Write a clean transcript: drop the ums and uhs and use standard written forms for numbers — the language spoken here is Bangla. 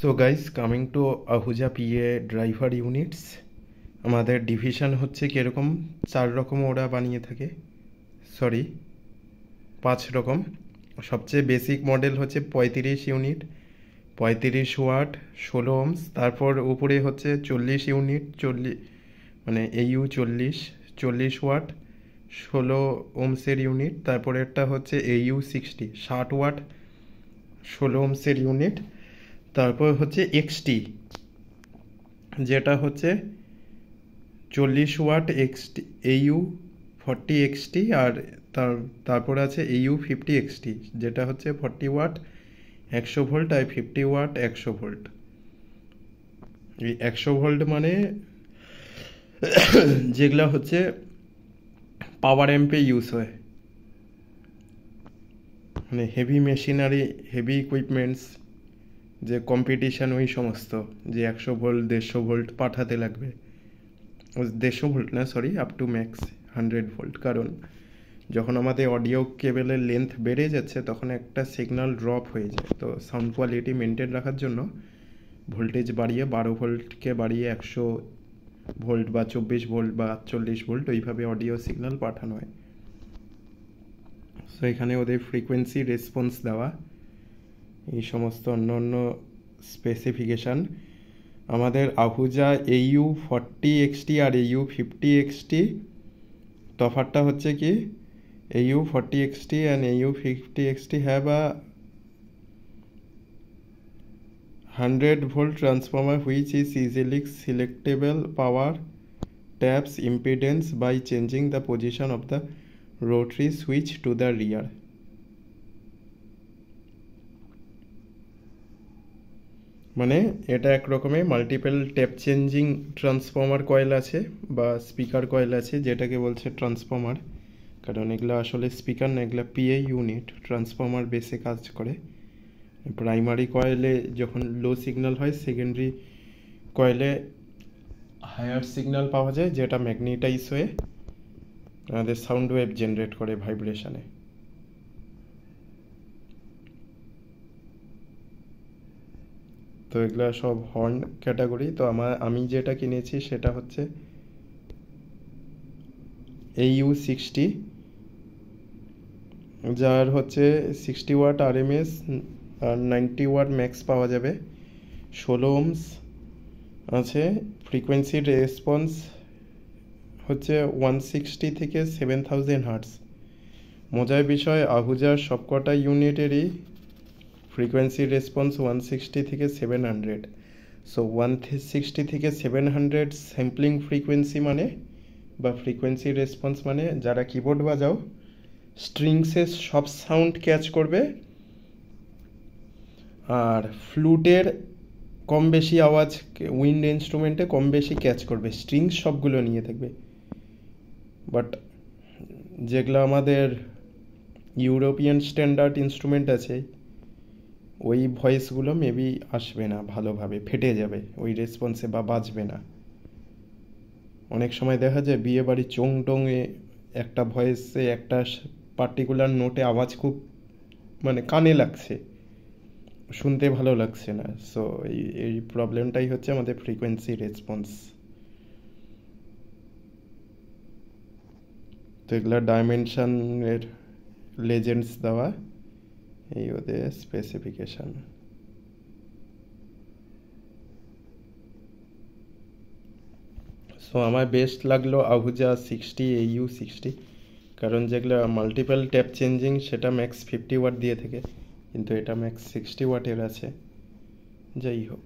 So guys, coming to Ahuja PA driver units, আমাদের ডিভিশন হচ্ছে কীরকম 4 রকম ওরা বানিয়ে থাকে, সরি 5 রকম। সবচেয়ে বেসিক মডেল হচ্ছে 35 ইউনিট, 35 ওয়াট, 16 ওহমস। তারপর উপরে হচ্ছে 40 ইউনিট, 40 মানে এইউ 40 ওয়াট, 16 ওহমসের ইউনিট। তারপরে একটা হচ্ছে এইউ 60 ওয়াট, 16 ওহমসের ইউনিট। তারপর হচ্ছে এক্সটি, যেটা হচ্ছে 40 ওয়াট এক্সটি, এইউ 40 এক্সটি। আর তারপর আছে এইউ 50 এক্সটি, যেটা হচ্ছে 40 ওয়াট 100 ভোল্ট, আর 50 ওয়াট 100 ভোল্ট। এই 100 ভোল্ট মানে যেগুলা হচ্ছে পাওয়ার অ্যাম্পে ইউজ হয়, মানে হেভি মেশিনারি, হেভি ইকুইপমেন্টস, যে কম্পিটিশান, ওই সমস্ত, যে 100 ভোল্ট 150 ভোল্ট পাঠাতে লাগবে। 150 ভোল্ট না, sorry, up to max 100 volt. কারণ যখন আমাদের অডিও কেবেলের লেন্থ বেড়ে যাচ্ছে তখন একটা সিগন্যাল ড্রপ হয়ে যায়। তো সাউন্ড কোয়ালিটি মেনটেন রাখার জন্য ভোল্টেজ বাড়িয়ে 12 ভোল্টকে বাড়িয়ে 100 ভোল্ট বা 24 ভোল্ট বা 48 ভোল্ট ওইভাবে অডিও সিগন্যাল পাঠানো হয়। সো এখানে ওদের ফ্রিকোয়েন্সি রেসপন্স দেওয়া, এই সমস্ত অন্য অন্য স্পেসিফিকেশান। আমাদের আহুজা এইউ 40 এক্সটি আর এইউ 50 এক্সটি তফাৎটা হচ্ছে কি, AU 40XT and AU 50XT have a 100 volt transformer which is easily selectable power taps impedance by changing the position of the rotary switch to the rear. মানে এটা এক রকমের multiple tap changing transformer coil আছে বা স্পিকার কয়েল আছে, যেটাকে বলছে ট্রান্সফর্মার। কারণ এগুলো আসলে স্পিকার না, এগুলো পিএ ইউনিট, ট্রান্সফর্মার বেসে কাজ করে। প্রাইমারি কয়েলে যখন লো সিগন্যাল হয়, সেকেন্ডারি কয়েলে হায়ার সিগন্যাল পাওয়া যায়, যেটা ম্যাগনেটাইজ হয়ে আমাদের সাউন্ড ওয়েভ জেনারেট করে ভাইব্রেশনে। তো এগুলো সব হর্ন ক্যাটাগরি। তো আমি যেটা কিনেছি সেটা হচ্ছে AU 60, যার হচ্ছে 60 ওয়াট RMS আর 90 ওয়াট ম্যাক্স পাওয়া যাবে। 16 ওহমস আছে। ফ্রিকোয়েন্সি রেসপন্স হচ্ছে 160 থেকে 7000 হার্টস। মজার বিষয়, আহুজার সবকটা ইউনিটেরই ফ্রিকোয়েন্সি রেসপন্স 160 থেকে 700। সো 160 থেকে 700 স্যাম্পলিং ফ্রিকোয়েন্সি মানে, বা ফ্রিকোয়েন্সি রেসপন্স মানে, যারা কিবোর্ড বাজাও স্ট্রিংসের সব সাউন্ড ক্যাচ করবে, আর ফ্লুটের কম বেশি আওয়াজ উইন্ড ইনস্ট্রুমেন্টে কম বেশি ক্যাচ করবে, স্ট্রিংস সবগুলো নিয়ে থাকবে। বাট যেগুলো আমাদের ইউরোপিয়ান স্ট্যান্ডার্ড ইনস্ট্রুমেন্ট আছে, ওই ভয়েসগুলো মেবি আসবে না ভালোভাবে, ফেটে যাবে ওই রেসপন্সে বা বাজবে না। অনেক সময় দেখা যায় বিয়ে বাড়ি চোং টোংয়ে একটা ভয়েসে একটা পার্টিকুলার নোটে আওয়াজ খুব মানে কানে লাগছে, শুনতে ভালো লাগছে না। সো এই প্রবলেমটাই হচ্ছে আমাদের ফ্রিকোয়েন্সি রেসপন্স। তো এগুলো ডাইমেনশনের লেজেন্ডস দেওয়া, এই ওদের স্পেসিফিকেশান। সো আমার বেস্ট লাগলো আহুজা 60, AU 60, কারণ যেগুলো মাল্টিপল ট্যাপ চেঞ্জিং সেটা ম্যাক্স 50 ওয়াট দিয়ে থাকে, কিন্তু এটা ম্যাক্স 60 ওয়াটের আছে। যাই হোক।